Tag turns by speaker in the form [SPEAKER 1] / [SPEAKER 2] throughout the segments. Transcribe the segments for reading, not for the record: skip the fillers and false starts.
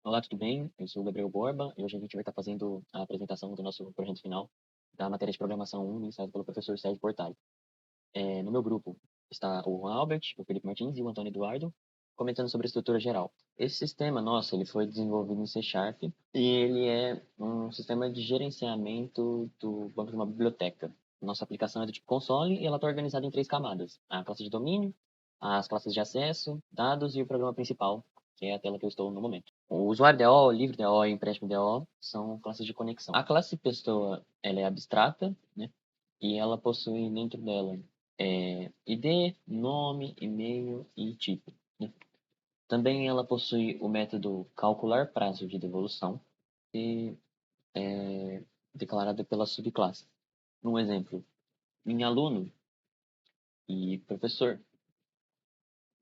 [SPEAKER 1] Olá, tudo bem? Eu sou o Gabriel Borba e hoje a gente vai estar fazendo a apresentação do nosso projeto final da matéria de Programação 1, ministrada pelo professor Sérgio Portali. No meu grupo está o Juan Albert, o Felipe Martins e o Antônio Eduardo, comentando sobre a estrutura geral. Esse sistema nosso ele foi desenvolvido em C Sharp e ele é um sistema de gerenciamento do banco de uma biblioteca. Nossa aplicação é do tipo console e ela está organizada em três camadas: a classe de domínio, as classes de acesso, dados e o programa principal, que é a tela que eu estou no momento. O usuário DO, o livre DO e o empréstimo DO são classes de conexão. A classe pessoa ela é abstrata, né? E ela possui dentro dela ID, nome, e-mail e tipo, né? Também ela possui o método calcular prazo de devolução, que é declarado pela subclasse. Um exemplo, em aluno e professor,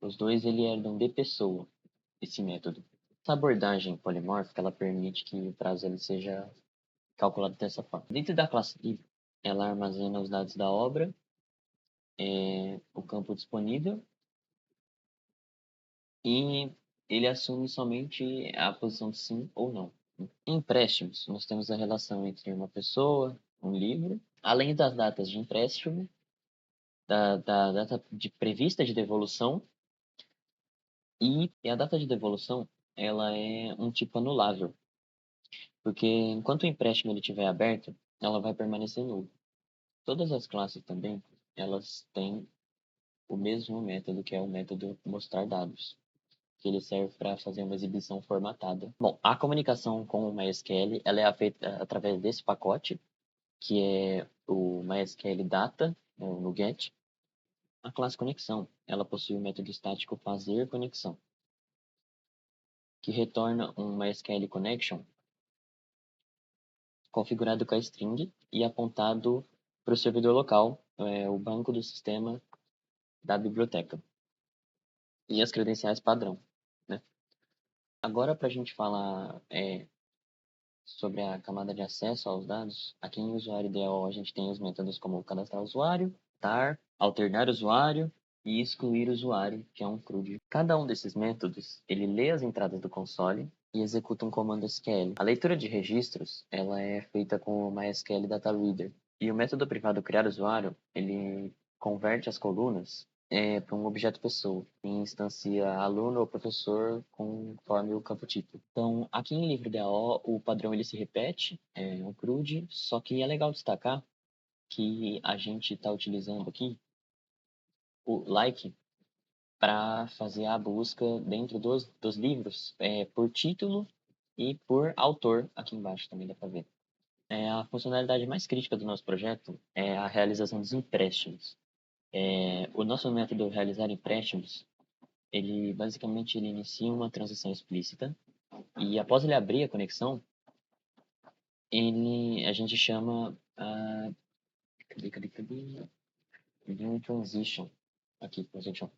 [SPEAKER 1] os dois ele herdam de pessoa esse método. Essa abordagem polimórfica ela permite que o prazo ele seja calculado dessa forma. Dentro da classe livre, ela armazena os dados da obra, o campo disponível e ele assume somente a posição de sim ou não. Em empréstimos, nós temos a relação entre uma pessoa, um livro, além das datas de empréstimo, da data de prevista de devolução e a data de devolução ela é um tipo anulável, porque enquanto o empréstimo ele estiver aberto, ela vai permanecer nulo. Todas as classes também, elas têm o mesmo método que é o método mostrar dados, que ele serve para fazer uma exibição formatada. Bom, a comunicação com o MySQL ela é feita através desse pacote, que é o MySQL Data, no GET. A classe conexão, ela possui o método estático fazer conexão, que retorna um MySQL connection configurado com a string e apontado para o servidor local, o banco do sistema da biblioteca e as credenciais padrão, né? Agora, para a gente falar sobre a camada de acesso aos dados, aqui em usuário ideal a gente tem os métodos como cadastrar usuário, tar, alternar usuário e excluir usuário, que é um CRUD. Cada um desses métodos, ele lê as entradas do console e executa um comando SQL. A leitura de registros, ela é feita com o MySQL Data Reader. E o método privado criar usuário, ele converte as colunas para um objeto pessoa e instancia aluno ou professor conforme o campo tipo. Então, aqui em livre DAO, o padrão ele se repete, é um CRUD, só que é legal destacar que a gente está utilizando aqui o like para fazer a busca dentro dos livros por título e por autor, aqui embaixo também dá para ver. A funcionalidade mais crítica do nosso projeto é a realização dos empréstimos. O nosso método realizar empréstimos, ele basicamente ele inicia uma transação explícita e após ele abrir a conexão, a gente chama a cadê? View transition aqui, transition.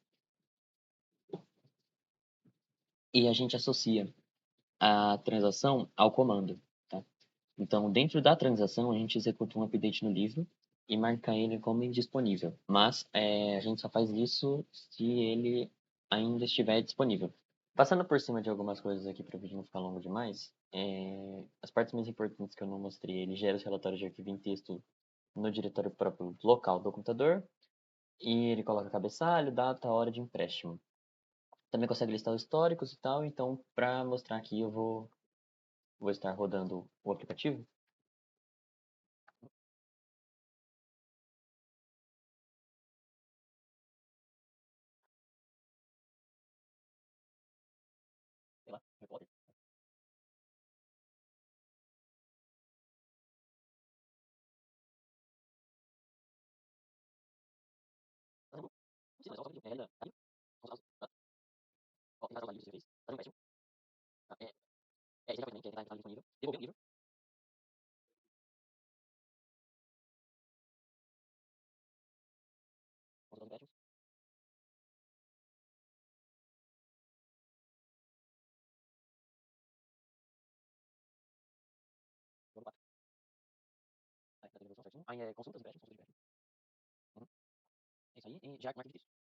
[SPEAKER 1] E a gente associa a transação ao comando, tá? Então, dentro da transação, a gente executa um update no livro e marca ele como indisponível. Mas a gente só faz isso se ele ainda estiver disponível. Passando por cima de algumas coisas aqui para o vídeo não ficar longo demais, as partes mais importantes que eu não mostrei, ele gera os relatórios de arquivo em texto no diretório próprio local do computador e ele coloca cabeçalho, data, hora de empréstimo. Também consegue listar os históricos e tal, então para mostrar aqui eu vou estar rodando o aplicativo. Sei lá, repórter. Sim, mas é só ele ali, ó, tem vários livros que você fez, fazer um empréstimo, tá? Esse aqui também, que é entrar disponível, devolver um livro, consultar os empréstimos, jogo 4. Aí, tá devolução certinho. Aí consulta os empréstimos, consulta os empréstimos. Uhum. É isso aí, e já marca de texto.